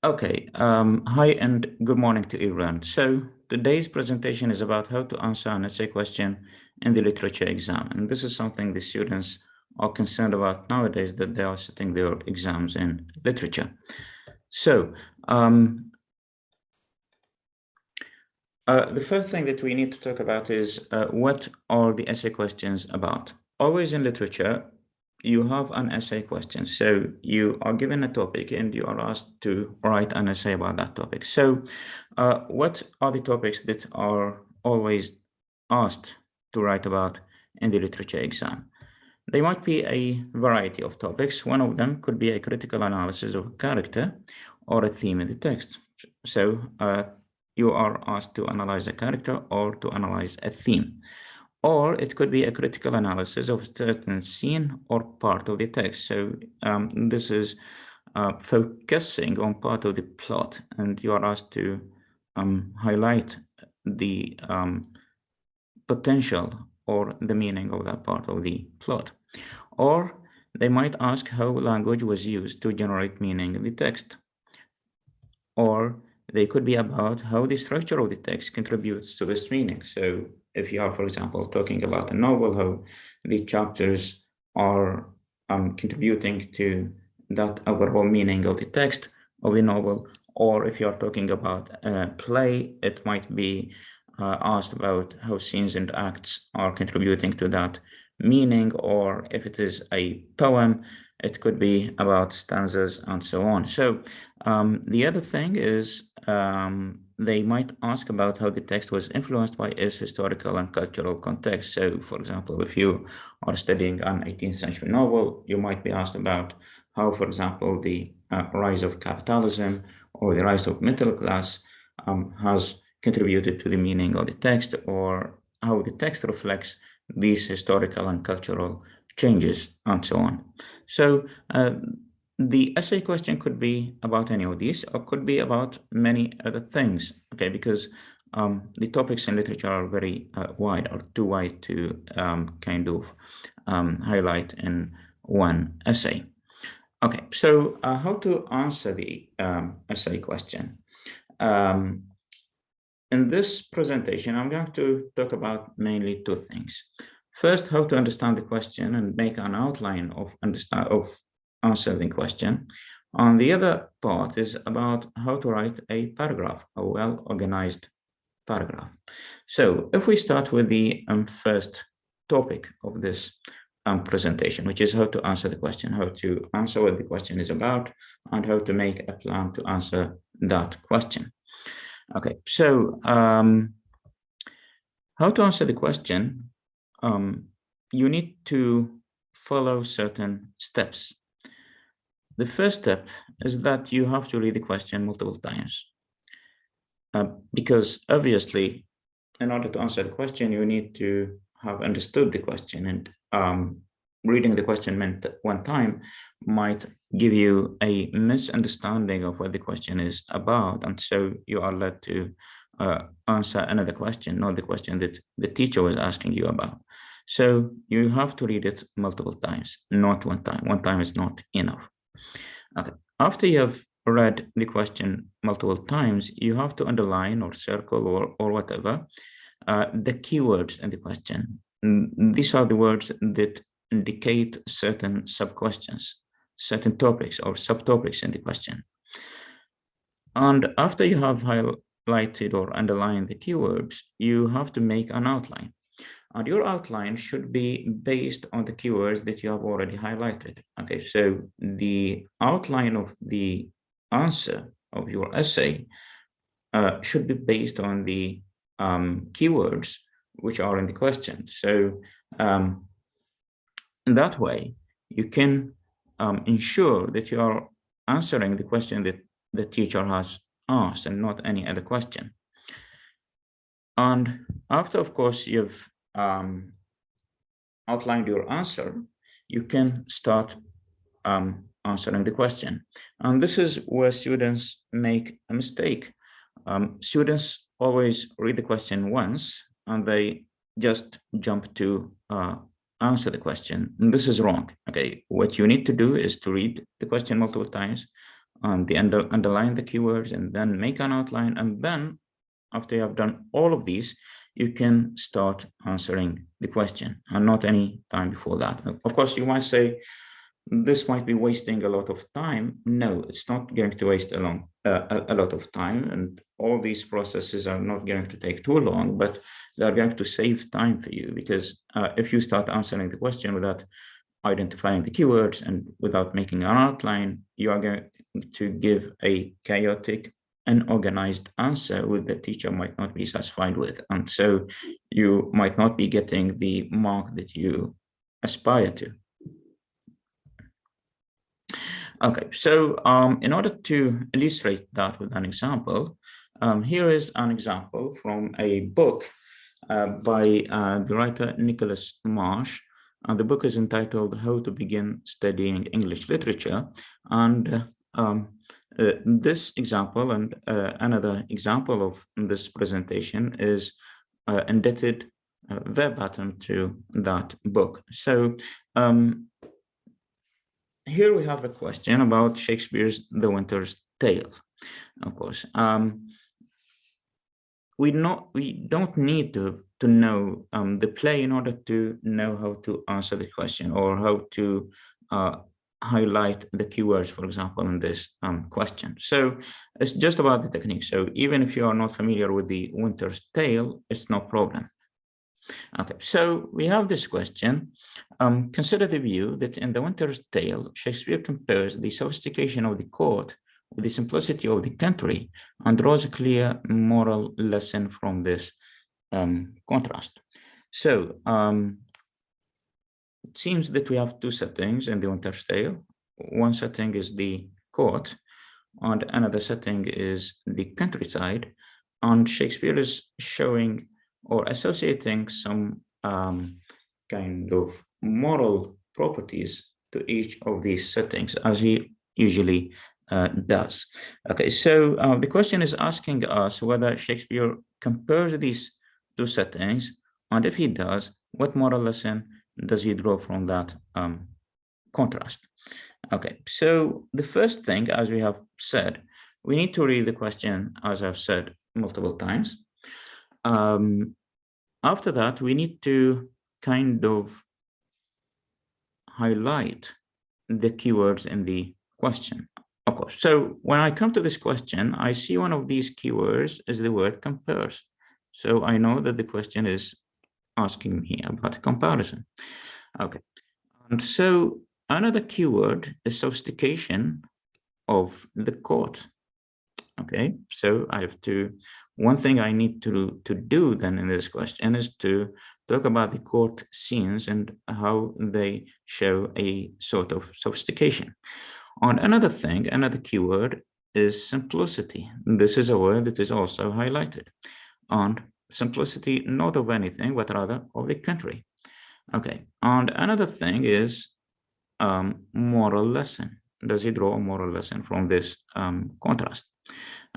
Okay, hi and good morning to everyone. So today's presentation is about how to answer an essay question in the literature exam. And this is something the students are concerned about nowadays, that they are sitting their exams in literature. So the first thing that we need to talk about is what are the essay questions about? Always in literature, you have an essay question. So you are given a topic and you are asked to write an essay about that topic. So what are the topics that are always asked to write about in the literature exam? There might be a variety of topics. One of them could be a critical analysis of a character or a theme in the text. So you are asked to analyze a character or to analyze a theme. Or it could be a critical analysis of a certain scene or part of the text. So this is focusing on part of the plot, and you are asked to highlight the potential or the meaning of that part of the plot. Or they might ask how language was used to generate meaning in the text. Or they could be about how the structure of the text contributes to this meaning. So if you are, for example, talking about a novel, how the chapters are contributing to that overall meaning of the text of the novel, or if you are talking about a play, it might be asked about how scenes and acts are contributing to that meaning, or if it is a poem, it could be about stanzas and so on. So the other thing is they might ask about how the text was influenced by its historical and cultural context. So, for example, if you are studying an 18th century novel, you might be asked about how, for example, the rise of capitalism or the rise of middle class has contributed to the meaning of the text, or how the text reflects these historical and cultural changes, and so on. So the essay question could be about any of these, or could be about many other things, okay, because the topics in literature are very wide, or too wide to kind of highlight in one essay. Okay, so how to answer the essay question? Um, in this presentation, I'm going to talk about mainly two things. First, how to understand the question and make an outline of answering the question. And the other part is about how to write a paragraph, a well-organized paragraph. So if we start with the first topic of this presentation, which is how to answer the question, how to answer what the question is about, and how to make a plan to answer that question. Okay, so how to answer the question, you need to follow certain steps. The first step is that you have to read the question multiple times. Because obviously, in order to answer the question, you need to have understood the question, and reading the question one time might give you a misunderstanding of what the question is about, and so you are led to answer another question, not the question that the teacher was asking you about. So you have to read it multiple times, not one time. One time is not enough. Okay. After you have read the question multiple times, you have to underline or circle or whatever the keywords in the question. These are the words that indicate certain sub-questions, certain topics or subtopics in the question. And after you have highlighted or underlined the keywords, you have to make an outline. And your outline should be based on the keywords that you have already highlighted. Okay, so the outline of the answer of your essay should be based on the keywords which are in the question. So in that way, you can ensure that you are answering the question that the teacher has asked and not any other question. And after, of course, you've outlined your answer, you can start answering the question. And this is where students make a mistake. Students always read the question once and they just jump to answer the question. And this is wrong. Okay, what you need to do is to read the question multiple times, and underline the keywords, and then make an outline. And then after you have done all of these, you can start answering the question, and not any time before that. Of course, you might say, this might be wasting a lot of time. No, it's not going to waste a lot of time, and all these processes are not going to take too long, but they're going to save time for you, because if you start answering the question without identifying the keywords and without making an outline, you are going to give a chaotic, unorganized answer, which the teacher might not be satisfied with, and so you might not be getting the mark that you aspire to. Okay, so in order to illustrate that with an example, here is an example from a book by the writer Nicholas Marsh. The book is entitled How to Begin Studying English Literature. And this example and another example of this presentation is indebted verbatim to that book. So here we have a question about Shakespeare's The Winter's Tale. Of course, we don't need to know the play in order to know how to answer the question, or how to highlight the keywords, for example, in this question. So it's just about the technique. So even if you are not familiar with The Winter's Tale, it's no problem. Okay, so we have this question. Consider the view that in The Winter's Tale, Shakespeare compares the sophistication of the court with the simplicity of the country, and draws a clear moral lesson from this contrast. So it seems that we have two settings in The Winter's Tale. One setting is the court, and another setting is the countryside. And Shakespeare is showing or associating some kind of moral properties to each of these settings, as he usually does. Okay, so the question is asking us whether Shakespeare compares these two settings, and if he does, what moral lesson does he draw from that contrast? Okay, so the first thing, as we have said, we need to read the question, as I've said multiple times. After that, we need to kind of highlight the keywords in the question. Of course, so when I come to this question, I see one of these keywords is the word compares. So I know that the question is asking me about a comparison. Okay, and so another keyword is sophistication of the court. Okay, so I have to, one thing I need to do then in this question is to talk about the court scenes and how they show a sort of sophistication. On another thing, another keyword is simplicity. This is a word that is also highlighted. On simplicity, not of anything, but rather of the country. Okay, and another thing is moral lesson. Does he draw a moral lesson from this contrast?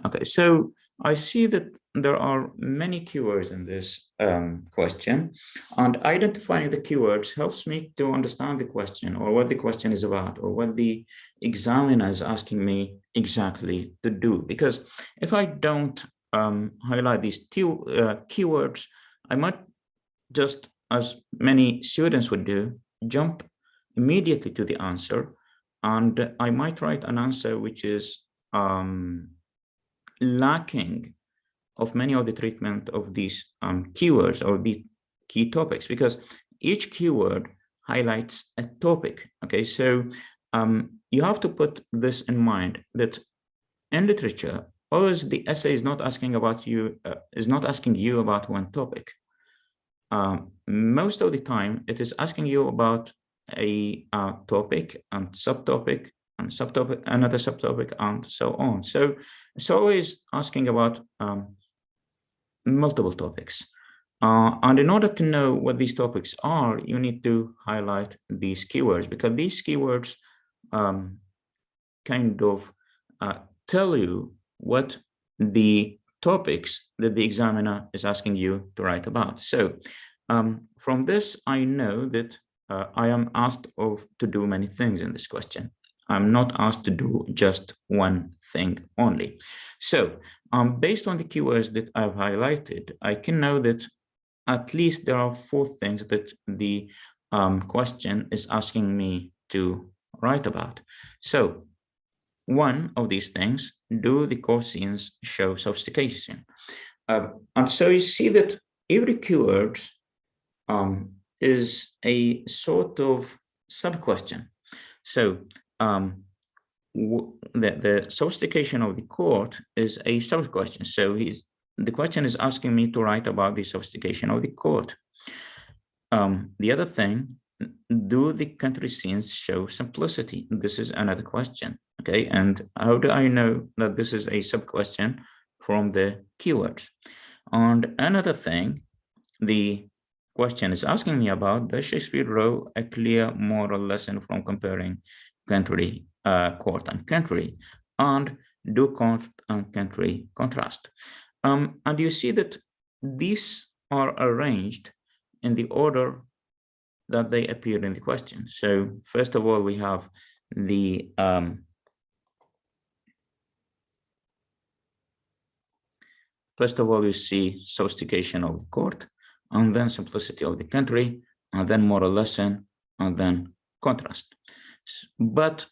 Okay, so I see that there are many keywords in this question, and identifying the keywords helps me to understand the question, or what the question is about, or what the examiner is asking me exactly to do. Because if I don't highlight these two keywords, I might just, as many students would do, jump immediately to the answer, and I might write an answer which is lacking of many of the treatment of these keywords or the key topics, because each keyword highlights a topic. Okay, so you have to put this in mind, that in literature, always the essay is not asking about you, is not asking you about one topic. Most of the time, it is asking you about a topic and subtopic and subtopic, another subtopic, and so on. So it's always asking about multiple topics. And in order to know what these topics are, you need to highlight these keywords, because these keywords kind of tell you what the topics that the examiner is asking you to write about. So from this, I know that I am asked to do many things in this question. I'm not asked to do just one thing only. So based on the keywords that I've highlighted, I can know that at least there are 4 things that the question is asking me to write about. So one of these things, do the core scenes show sophistication? And so you see that every keyword is a sort of sub-question. So the sophistication of the court is a sub-question. So the question is asking me to write about the sophistication of the court. The other thing, do the country scenes show simplicity? This is another question, okay? And how do I know that this is a sub-question from the keywords? And another thing, the question is asking me about, does Shakespeare draw a clear moral lesson from comparing country, court and country? And do court and country contrast? And you see that these are arranged in the order that they appear in the question. So first of all, we have the first of all, you see sophistication of the court, and then simplicity of the country, and then moral lesson, and then contrast. But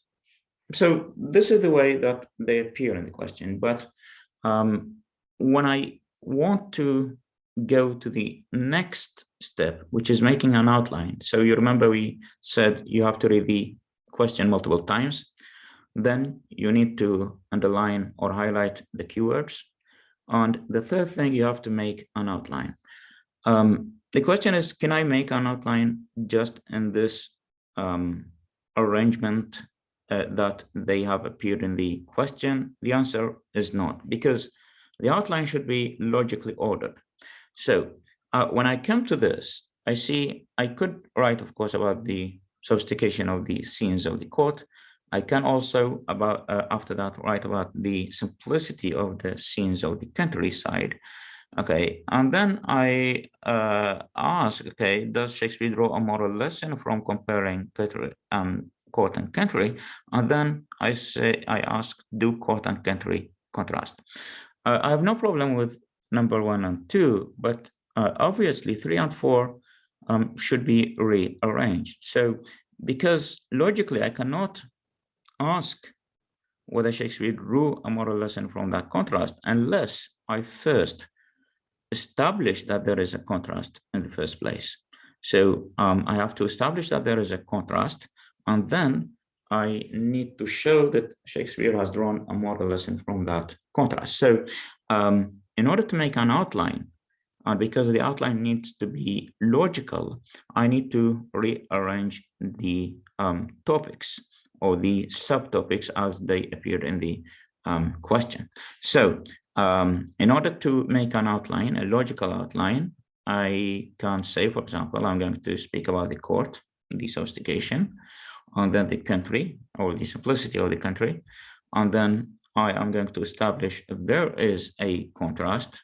so this is the way that they appear in the question. But when I want to go to the next step, which is making an outline. So you remember we said you have to read the question multiple times. Then you need to underline or highlight the keywords. And the third thing, you have to make an outline. The question is, can I make an outline just in this arrangement that they have appeared in the question? The answer is not, because the outline should be logically ordered. So when I come to this, I see I could write, of course, about the sophistication of the scenes of the court. I can also, after that, write about the simplicity of the scenes of the countryside. Okay, and then I ask, okay, does Shakespeare draw a moral lesson from comparing court and country? And then I ask, do court and country contrast? I have no problem with number 1 and 2, but obviously 3 and 4 should be rearranged. So because logically I cannot ask whether Shakespeare drew a moral lesson from that contrast unless I first establish that there is a contrast in the first place. So I have to establish that there is a contrast, and then I need to show that Shakespeare has drawn a moral lesson from that contrast. So in order to make an outline, and because the outline needs to be logical, I need to rearrange the topics or the subtopics as they appear in the question. So in order to make an outline, a logical outline, I can say, for example, I'm going to speak about the court, the sophistication, and then the country, or the simplicity of the country. And then I am going to establish there is a contrast.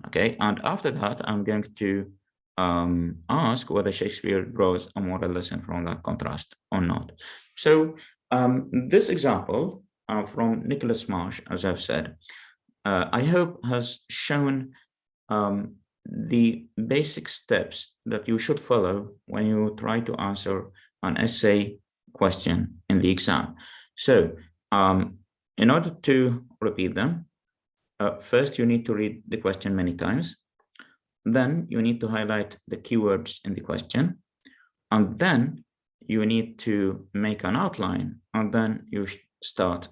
Okay, and after that, I'm going to ask whether Shakespeare draws a moral lesson from that contrast or not. So this example from Nicholas Marsh, as I've said, I hope has shown the basic steps that you should follow when you try to answer an essay question in the exam. So in order to repeat them, first you need to read the question many times. Then you need to highlight the keywords in the question. And then you need to make an outline, and then you start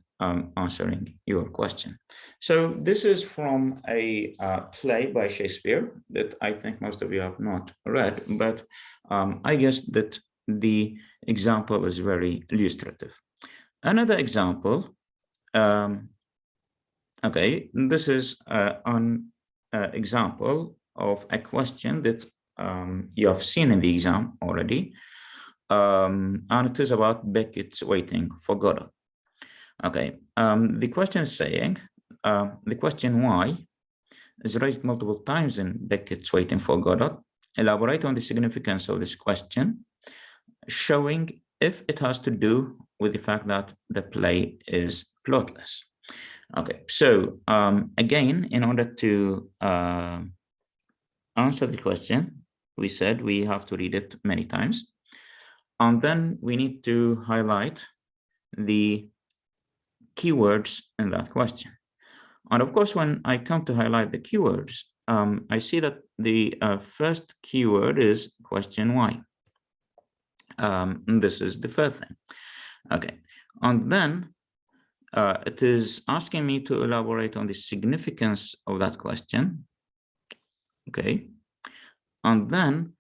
answering your question. So this is from a play by Shakespeare that I think most of you have not read, but I guess that the example is very illustrative. Another example, okay, this is an example of a question that you have seen in the exam already, and it is about Beckett's Waiting for Godot. Okay, the question is saying, the question why is raised multiple times in Beckett's Waiting for Godot. Elaborate on the significance of this question, showing if it has to do with the fact that the play is plotless. Okay, so again, in order to answer the question, we said we have to read it many times. And then we need to highlight the keywords in that question. And of course, when I come to highlight the keywords, I see that the first keyword is question why. This is the first thing. Okay, and then it is asking me to elaborate on the significance of that question. Okay, and then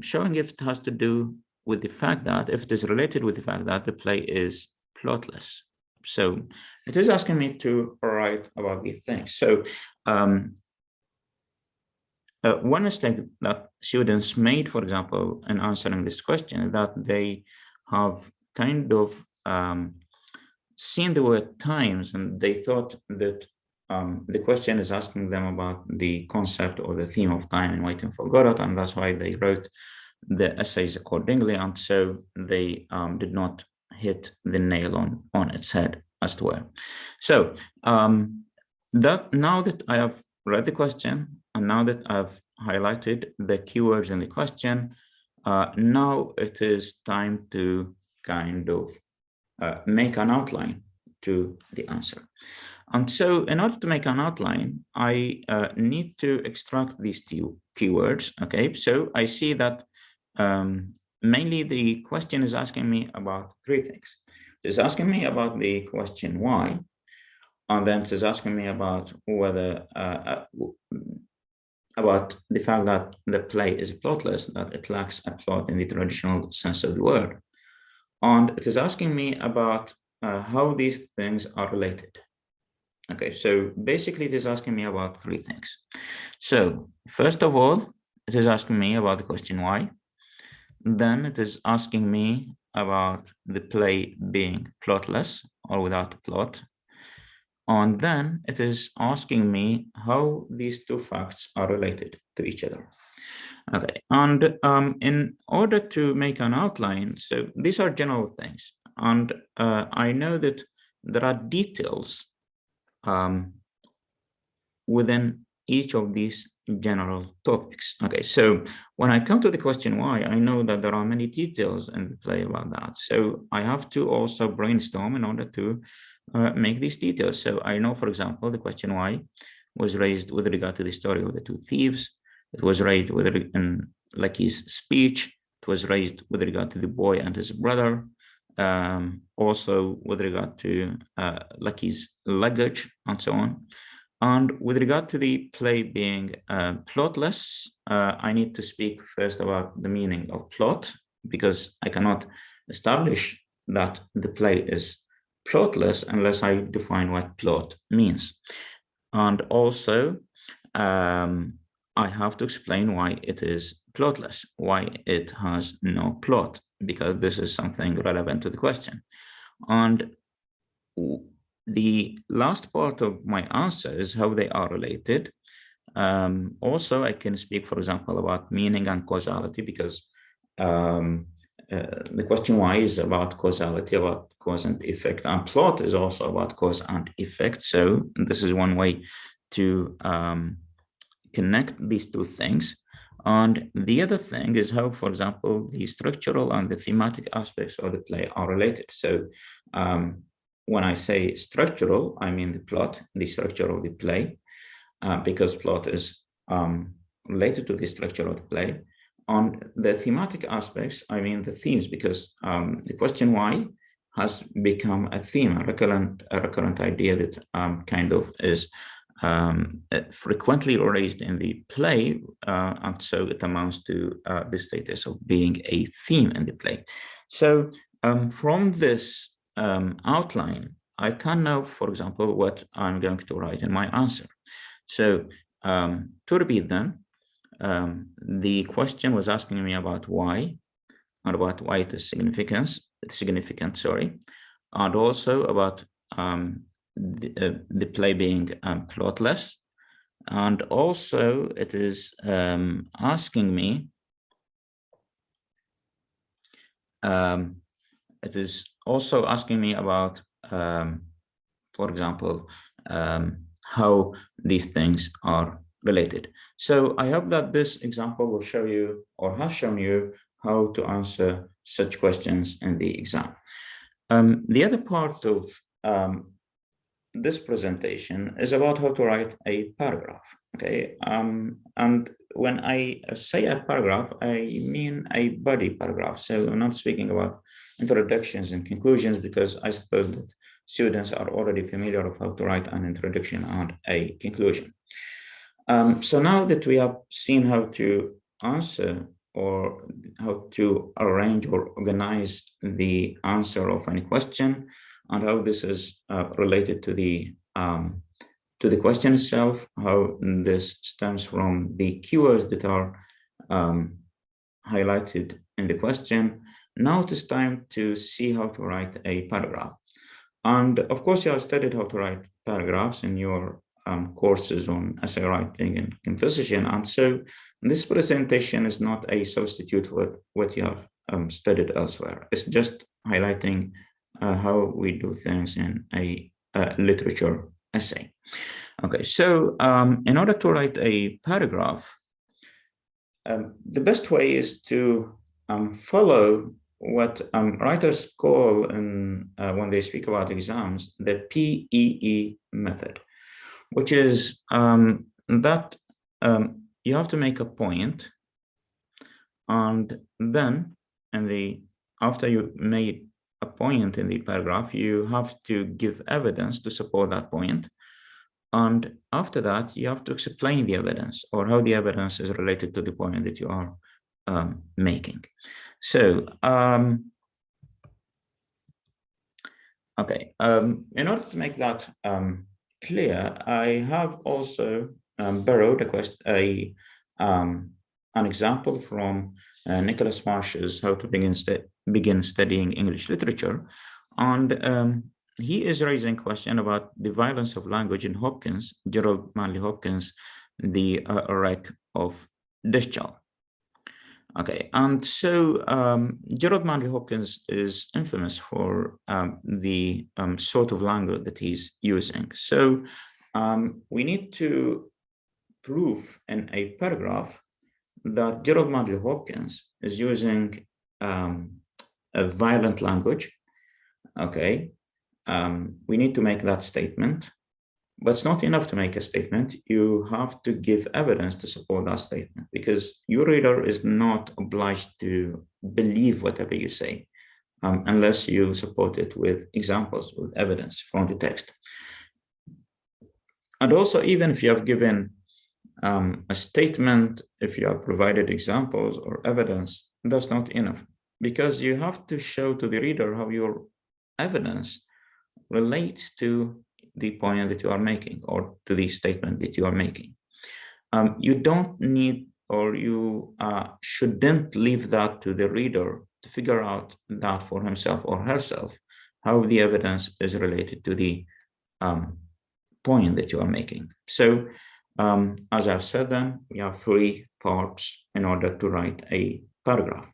showing if it has to do with the fact that, if it is related with the fact that the play is plotless. So it is asking me to write about these things. So one mistake that students made, for example, in answering this question, is that they have kind of seen the word times and they thought that the question is asking them about the concept or the theme of time in Waiting for Godot, and that's why they wrote the essays accordingly, and so they did not hit the nail on its head, as it were. So that now that I have read the question, and now that I've highlighted the keywords in the question, now it is time to kind of make an outline to the answer. And so in order to make an outline, I need to extract these two keywords. Okay, so I see that mainly the question is asking me about three things. It's asking me about the question why, and then it is asking me about whether about the fact that the play is plotless, that it lacks a plot in the traditional sense of the word. And it is asking me about how these things are related. Okay, so basically it is asking me about three things. So first of all, it is asking me about the question why. Then it is asking me about the play being plotless or without a plot. And then it is asking me how these two facts are related to each other. Okay, and in order to make an outline, so these are general things. And I know that there are details within each of these general topics. Okay, so when I come to the question why, I know that there are many details in the play about that. So I have to also brainstorm in order to make these details. So I know, for example, the question why was raised with regard to the story of the two thieves. It was raised with in Lucky's speech. It was raised with regard to the boy and his brother. Also with regard to Lucky's luggage and so on. And with regard to the play being plotless, I need to speak first about the meaning of plot, because I cannot establish that the play is plotless unless I define what plot means. And also, I have to explain why it is plotless, why it has no plot, because this is something relevant to the question. And the last part of my answer is how they are related. Also, I can speak, for example, about meaning and causality, because the question why is about causality, about cause and effect, and plot is also about cause and effect. So this is one way to connect these two things. And the other thing is how, for example, the structural and the thematic aspects of the play are related. So when I say structural, I mean the plot, the structure of the play, because plot is related to the structure of the play. On the thematic aspects, I mean the themes, because the question why has become a theme, a recurrent idea that kind of is frequently raised in the play, and so it amounts to the status of being a theme in the play. So from this outline, I can know, for example, what I'm going to write in my answer. So to repeat then, the question was asking me about why, and about why it is significant, sorry, and also about the play being plotless, and also it is asking me it is also asking me about, for example, how these things are related. So I hope that this example will show you, or has shown you, how to answer such questions in the exam. The other part of this presentation is about how to write a paragraph. Okay, and when I say a paragraph, I mean a body paragraph. So I'm not speaking about introductions and conclusions, because I suppose that students are already familiar with how to write an introduction and a conclusion. So now that we have seen how to answer, or how to arrange or organize the answer of any question, and how this is related to the question itself, how this stems from the keywords that are highlighted in the question. Now it is time to see how to write a paragraph. And of course, you have studied how to write paragraphs in your courses on essay writing and composition. And so this presentation is not a substitute for what you have studied elsewhere. It's just highlighting how we do things in a literature essay. Okay, so in order to write a paragraph, the best way is to follow what writers call, when they speak about exams, the PEE method, which is that you have to make a point, and then after you made a point in the paragraph, you have to give evidence to support that point. And after that, you have to explain the evidence, or how the evidence is related to the point that you are making. So, okay, in order to make that clear, I have also borrowed an example from Nicholas Marsh's How to Begin Studying English Literature. And he is raising a question about the violence of language in Hopkins, Gerald Manley Hopkins, the wreck of Discharge. Okay, and so Gerald Manley Hopkins is infamous for the sort of language that he's using. So we need to prove in a paragraph that Gerald Manley Hopkins is using a violent language. Okay, we need to make that statement, but it's not enough to make a statement. You have to give evidence to support that statement, because your reader is not obliged to believe whatever you say unless you support it with examples, with evidence from the text. And also, even if you have given a statement, if you have provided examples or evidence, that's not enough, because you have to show to the reader how your evidence relates to the point that you are making, or to the statement that you are making. You don't need, or you shouldn't leave that to the reader to figure out that for himself or herself, how the evidence is related to the point that you are making. So as I've said, then we have three parts in order to write a paragraph.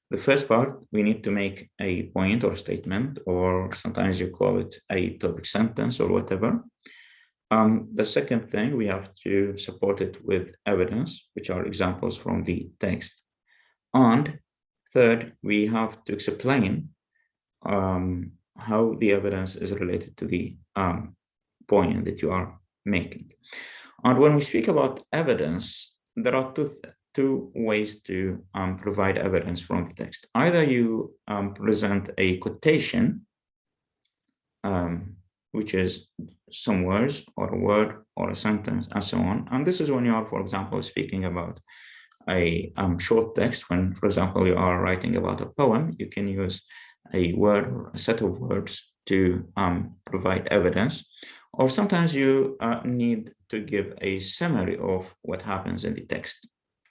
The first part, we need to make a point or statement, or sometimes you call it a topic sentence or whatever. The second thing, we have to support it with evidence, which are examples from the text. And third, we have to explain how the evidence is related to the point that you are making. And when we speak about evidence, there are two ways to provide evidence from the text. Either you present a quotation, which is some words or a word or a sentence and so on. And this is when you are, for example, speaking about a short text. When, for example, you are writing about a poem, you can use a word or a set of words to provide evidence. Or sometimes you need to give a summary of what happens in the text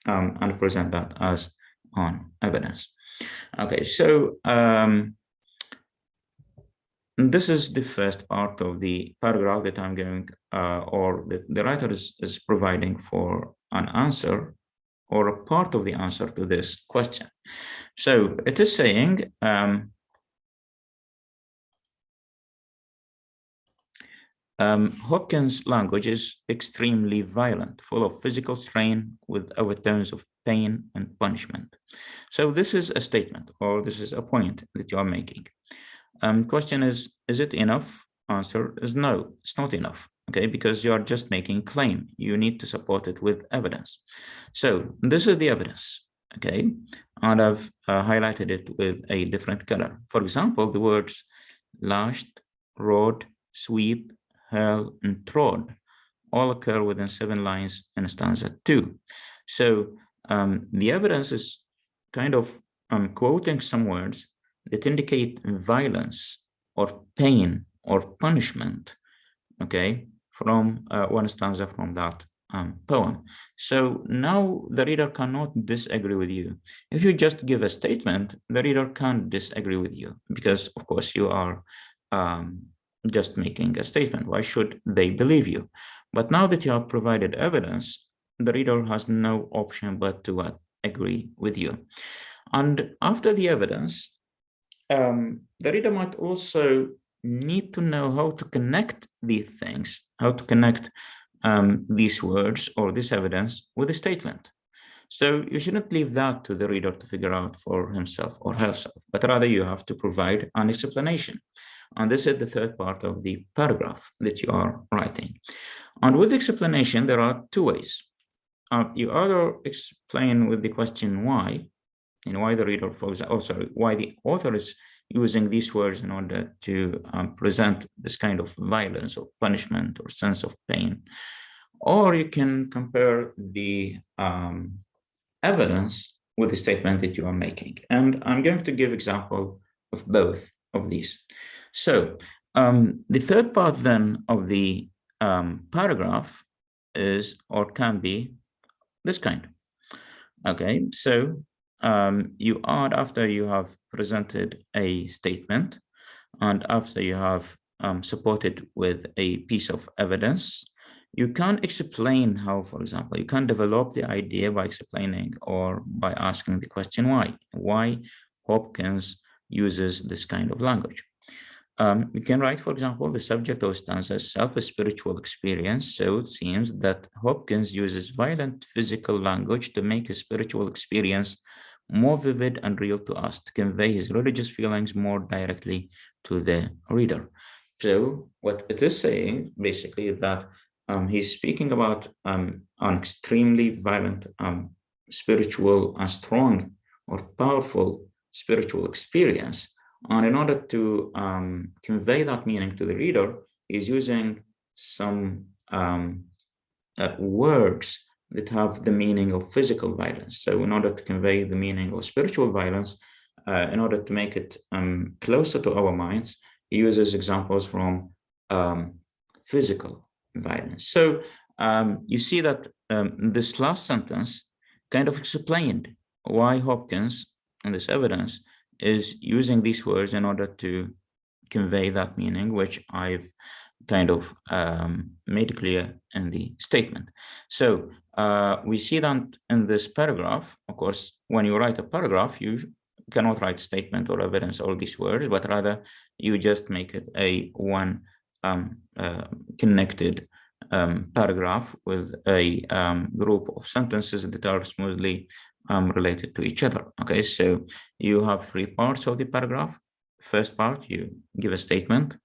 and present that as on evidence. Okay, so this is the first part of the paragraph that I'm going, or that the writer is providing for an answer or a part of the answer to this question. So it is saying, Hopkins' language is extremely violent, full of physical strain with overtones of pain and punishment. So this is a statement, or this is a point that you are making. Question is it enough? Answer is no, it's not enough, okay, because you are just making claim. You need to support it with evidence. So this is the evidence, okay, and I've highlighted it with a different color. For example, the words lashed, rode, sweep, hurl, and trod all occur within 7 lines in stanza 2. So the evidence is kind of quoting some words that indicate violence or pain or punishment, okay, from one stanza from that poem. So now the reader cannot disagree with you. If you just give a statement, the reader can't disagree with you because, of course, you are just making a statement. Why should they believe you? But now that you have provided evidence, the reader has no option but to agree with you. And after the evidence, the reader might also need to know how to connect these things, how to connect these words or this evidence with a statement. So you shouldn't leave that to the reader to figure out for himself or herself, but rather you have to provide an explanation. And this is the third part of the paragraph that you are writing. And with explanation, there are two ways. You either explain with the question why, and why the reader, for example, why the author is using these words in order to present this kind of violence or punishment or sense of pain. Or you can compare the evidence with the statement that you are making. And I'm going to give example of both of these. So the third part then of the paragraph is or can be this kind. Okay, so you add after you have presented a statement and after you have supported with a piece of evidence, you can explain how, for example, you can develop the idea by explaining or by asking the question why Hopkins uses this kind of language. You can write, for example, the subject of stanza self-spiritual experience. So it seems that Hopkins uses violent physical language to make his spiritual experience more vivid and real to us, to convey his religious feelings more directly to the reader. So what it is saying basically is that he's speaking about an extremely violent spiritual and strong or powerful spiritual experience. And in order to convey that meaning to the reader, he's using some words that have the meaning of physical violence. So in order to convey the meaning of spiritual violence, in order to make it closer to our minds, he uses examples from physical violence. So you see that this last sentence kind of explained why Hopkins, in this evidence, is using these words in order to convey that meaning, which I've kind of made clear in the statement. So we see that in this paragraph. Of course, when you write a paragraph, you cannot write statement or evidence, all these words, but rather you just make it a one connected paragraph with a group of sentences that are smoothly related to each other. Okay, so you have 3 parts of the paragraph. First part, you give a statement.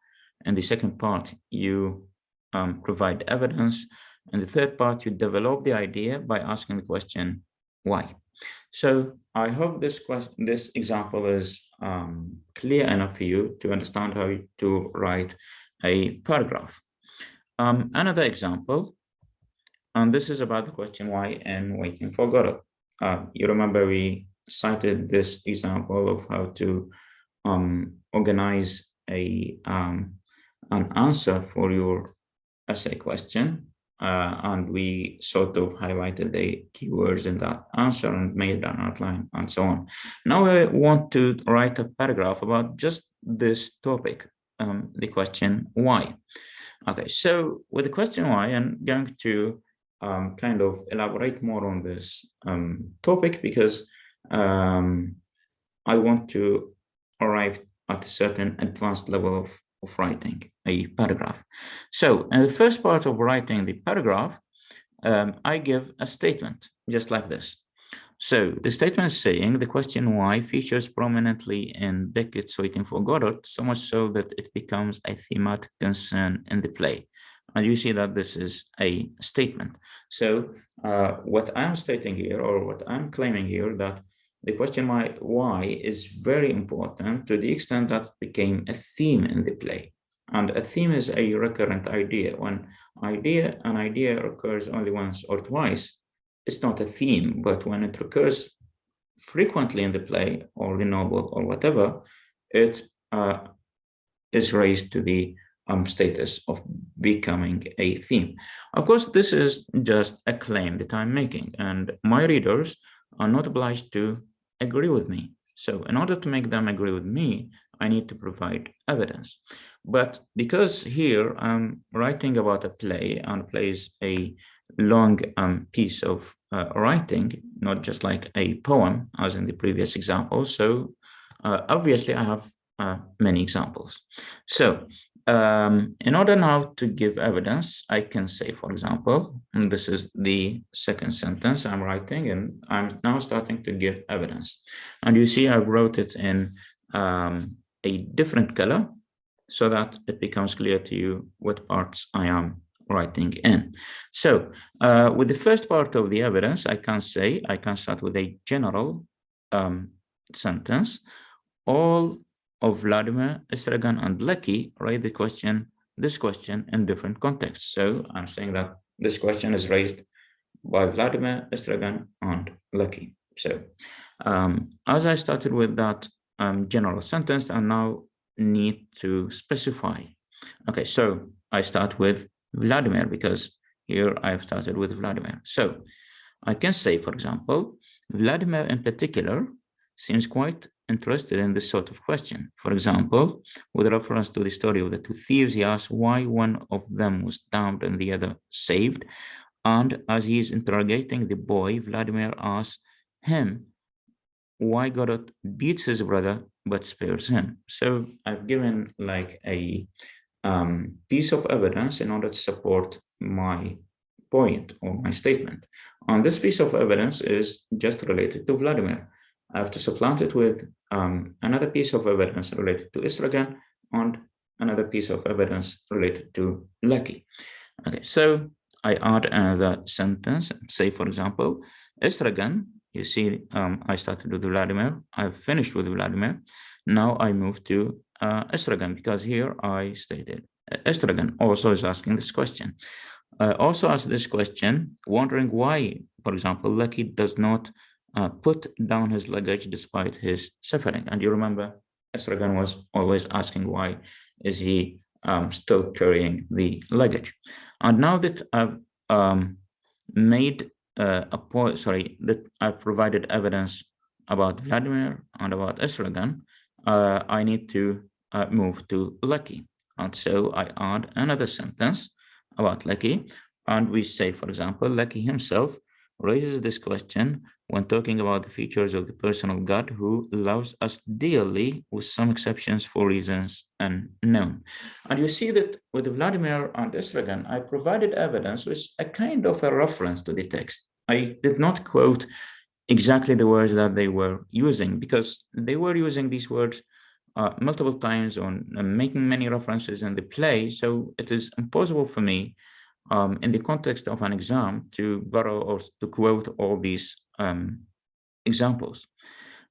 And the second part, you provide evidence. And the third part, you develop the idea by asking the question, why? So I hope this example is clear enough for you to understand how to write a paragraph. Another example, and this is about the question why and waiting for Godot. You remember we cited this example of how to organize an answer for your essay question, and we sort of highlighted the keywords in that answer and made an outline and so on. Now I want to write a paragraph about just this topic, the question why. Okay, so with the question why, I'm going to kind of elaborate more on this topic because I want to arrive at a certain advanced level of writing a paragraph. So in the first part of writing the paragraph, I give a statement just like this. So the statement is saying the question why features prominently in Beckett's Waiting for Godot, so much so that it becomes a thematic concern in the play. And you see that this is a statement. So what I'm stating here, or what I'm claiming here, that the question why is very important to the extent that it became a theme in the play. And a theme is a recurrent idea. When an idea occurs only once or twice, it's not a theme, but when it recurs frequently in the play or the novel or whatever, it is raised to the status of becoming a theme. Of course, this is just a claim that I'm making, and my readers are not obliged to agree with me. So in order to make them agree with me, I need to provide evidence. But because here I'm writing about a play, and play is a long piece of writing, not just like a poem, as in the previous example. So obviously I have many examples. So in order now to give evidence, I can say, for example, and this is the second sentence I'm writing, and I'm now starting to give evidence. And you see I wrote it in a different color so that it becomes clear to you what parts I am writing in. So with the first part of the evidence, I can start with a general sentence. All of Vladimir, Estrogen, and Lecky raise this question in different contexts. So I'm saying that this question is raised by Vladimir, Estrogen, and Lecky. So as I started with that general sentence, I now need to specify. Okay, so I start with Vladimir because here I've started with Vladimir. So I can say, for example, Vladimir in particular seems quite interested in this sort of question. For example, with reference to the story of the two thieves, he asks why one of them was damned and the other saved. And as he is interrogating the boy, Vladimir asks him why Godot beats his brother but spares him. So I've given like a piece of evidence in order to support my point or my statement. And this piece of evidence is just related to Vladimir. I have to supplant it with another piece of evidence related to Estrogen and another piece of evidence related to Lecky. Okay, so I add another sentence, say, for example, Estrogen, you see, I started with Vladimir, I've finished with Vladimir. Now I move to Estrogen because here I stated Estrogen also is asking this question. Also ask this question, wondering why, for example, Lecky does not put down his luggage despite his suffering. And you remember, Estrogen was always asking why is he still carrying the luggage. And now that I've made a point, that I've provided evidence about Vladimir and about Estrogen, I need to move to Lecky. And so I add another sentence about Lecky, and we say, for example, Lecky himself raises this question when talking about the features of the personal God who loves us dearly, with some exceptions for reasons unknown. And you see that with Vladimir and Estrogen, I provided evidence with a kind of a reference to the text. I did not quote exactly the words that they were using because they were using these words multiple times on making many references in the play. So it is impossible for me in the context of an exam to borrow or to quote all these examples.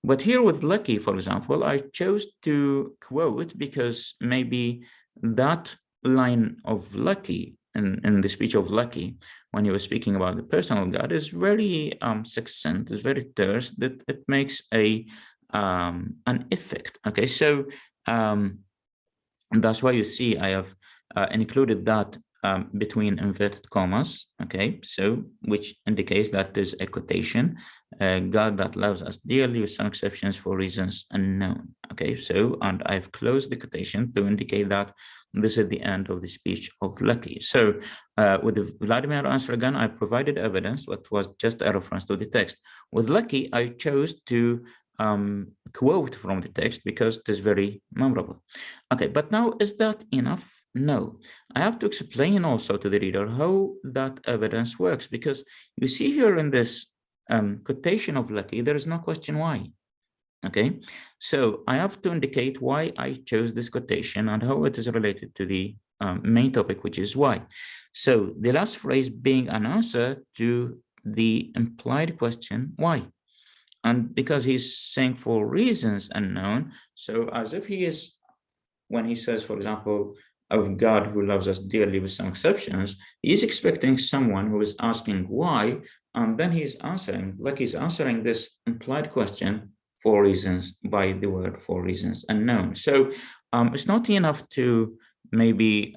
But here with Lecky, for example, I chose to quote because maybe that line of Lecky in the speech of Lecky, when he was speaking about the personal God, is very succinct, is very terse, that it makes an effect. Okay, so that's why you see I have included that between inverted commas, okay, so which indicates that there's a quotation, God that loves us dearly with some exceptions for reasons unknown, okay, so, and I've closed the quotation to indicate that this is the end of the speech of Lucky. So with the Vladimir answer again, I provided evidence, but was just a reference to the text. With Lucky, I chose to quote from the text because it is very memorable. Okay, but now is that enough? No. I have to explain also to the reader how that evidence works, because you see here in this quotation of Lucky, there is no question why. Okay, so I have to indicate why I chose this quotation and how it is related to the main topic, which is why. So the last phrase being an answer to the implied question, why? And because he's saying for reasons unknown, so as if he is, when he says, for example, of God who loves us dearly with some exceptions, he's expecting someone who is asking why, and then he's answering, like he's answering this implied question for reasons by the word for reasons unknown. So it's not enough to maybe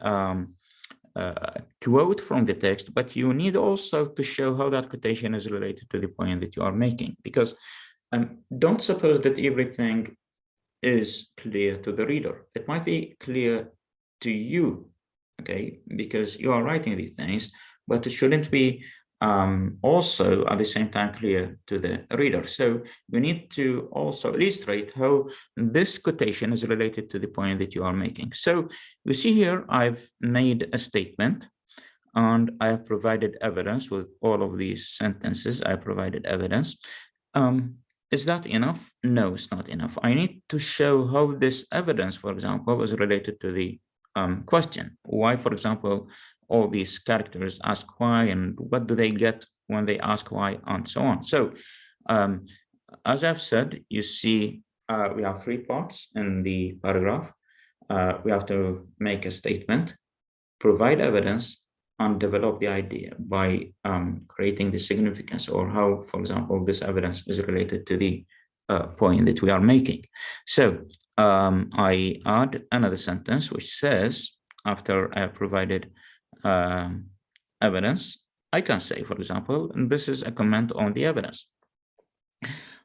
quote from the text, but you need also to show how that quotation is related to the point that you are making, because don't suppose that everything is clear to the reader. It might be clear to you, okay, because you are writing these things, but it shouldn't be also at the same time clear to the reader. So you need to also illustrate how this quotation is related to the point that you are making. So you see here, I've made a statement and I have provided evidence with all of these sentences. I provided evidence. Is that enough? No, it's not enough. I need to show how this evidence, for example, is related to the question. Why, for example, all these characters ask why, and what do they get when they ask why, and so on. So, as I've said, you see, we have three parts in the paragraph. We have to make a statement, provide evidence, and develop the idea by creating the significance, or how, for example, this evidence is related to the point that we are making. So I add another sentence which says, after I have provided evidence, I can say, for example, and this is a comment on the evidence.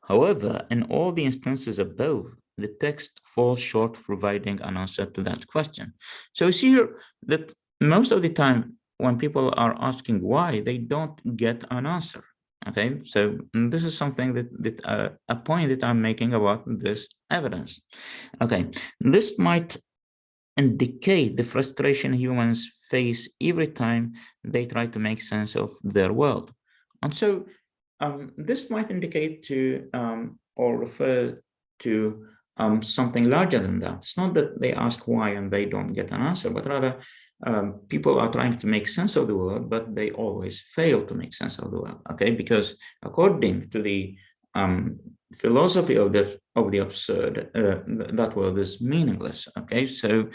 However, in all the instances above, the text falls short of providing an answer to that question. So you see here that most of the time, when people are asking why, they don't get an answer. Okay, so this is something that a point that I'm making about this evidence. Okay, this might indicate the frustration humans face every time they try to make sense of their world. And so this might indicate to or refer to something larger than that. It's not that they ask why and they don't get an answer, but rather people are trying to make sense of the world, but they always fail to make sense of the world. Okay, because according to the philosophy of the absurd, that world is meaningless. Okay, so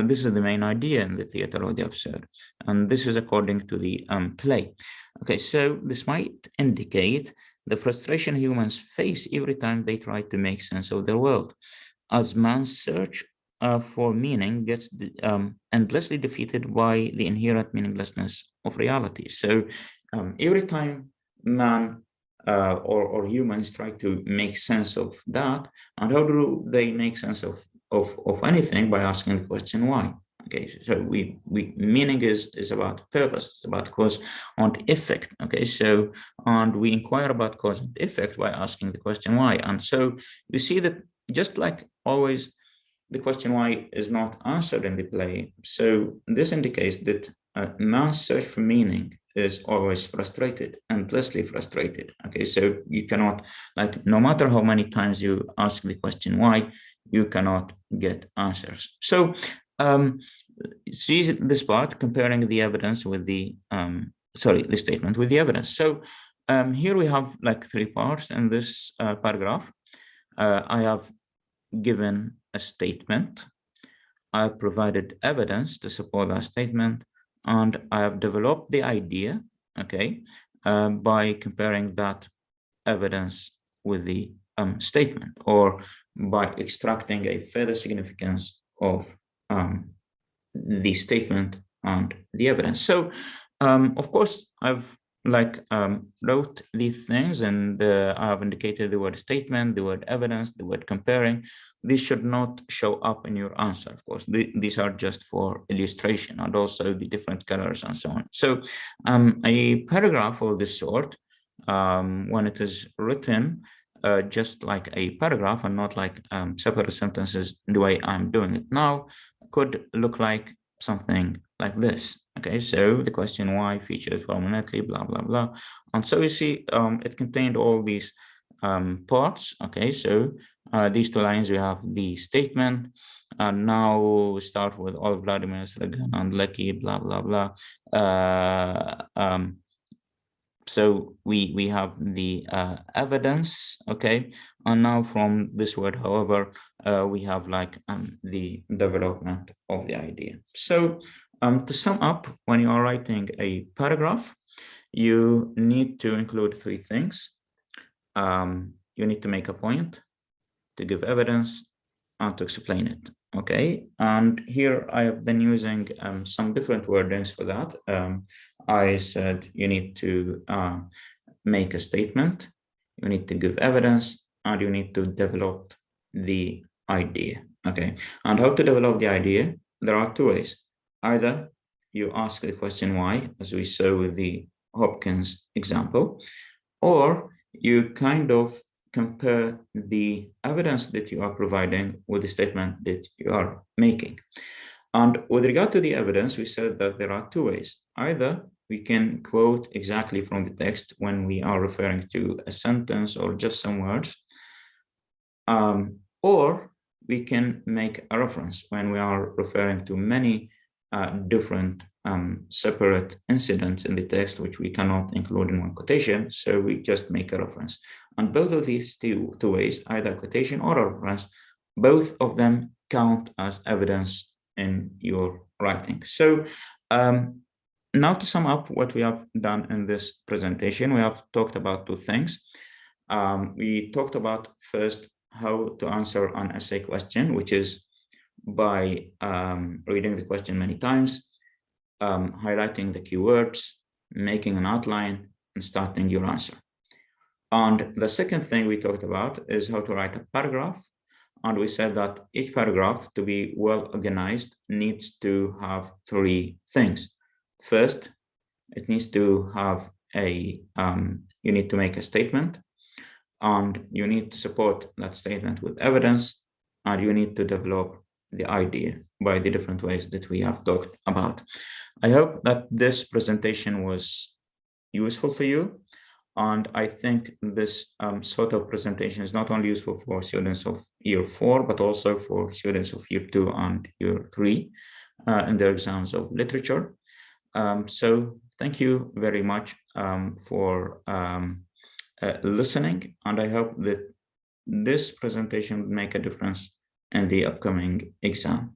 this is the main idea in the theater of the absurd, and this is according to the play. Okay, so this might indicate the frustration humans face every time they try to make sense of their world, as man's search for meaning gets endlessly defeated by the inherent meaninglessness of reality. So every time man or humans try to make sense of that, and how do they make sense of anything? By asking the question why. Okay, so we meaning is about purpose, it's about cause and effect. Okay, so and we inquire about cause and effect by asking the question why. And so you see that just like always, the question why is not answered in the play. So this indicates that man's search for meaning is always frustrated, endlessly frustrated. Okay, so you cannot, like, no matter how many times you ask the question why, you cannot get answers. So see this part, comparing the evidence with the the statement with the evidence. So here we have like three parts in this paragraph. I have given a statement, I have provided evidence to support that statement, and I have developed the idea, okay, by comparing that evidence with the statement, or by extracting a further significance of the statement and the evidence. So, of course, I've wrote these things, and I have indicated the word statement, the word evidence, the word comparing. These should not show up in your answer, of course. These are just for illustration, and also the different colors and so on. So a paragraph of this sort, when it is written just like a paragraph and not like separate sentences the way I'm doing it now, could look like something like this. Okay, so the question why features prominently, blah, blah, blah. And so you see, it contained all these parts. Okay, so these two lines, we have the statement. And now we start with all Vladimir, Estrogen, and Lucky, blah, blah, blah. So we have the evidence, okay, and now from this word, however, we have like the development of the idea. So to sum up, when you are writing a paragraph, you need to include three things. You need to make a point, to give evidence, and to explain it. Okay, and here I have been using some different wordings for that. I said you need to make a statement, you need to give evidence, and you need to develop the idea. Okay, and how to develop the idea? There are two ways. Either you ask the question why, as we saw with the Hopkins example, or you kind of compare the evidence that you are providing with the statement that you are making. And with regard to the evidence, we said that there are two ways. Either we can quote exactly from the text when we are referring to a sentence or just some words, or we can make a reference when we are referring to many different separate incidents in the text, which we cannot include in one quotation, so we just make a reference. And both of these two ways, either quotation or a reference, both of them count as evidence in your writing. So now to sum up what we have done in this presentation, we have talked about two things. We talked about first how to answer an essay question, which is by reading the question many times, highlighting the keywords, making an outline, and starting your answer. And the second thing we talked about is how to write a paragraph. And we said that each paragraph, to be well organized, needs to have three things. First, it needs to have you need to make a statement, and you need to support that statement with evidence, and you need to develop the idea by the different ways that we have talked about. I hope that this presentation was useful for you. And I think this sort of presentation is not only useful for students of year 4, but also for students of year 2 and year 3 in their exams of literature. So thank you very much for listening. And I hope that this presentation will make a difference in the upcoming exam.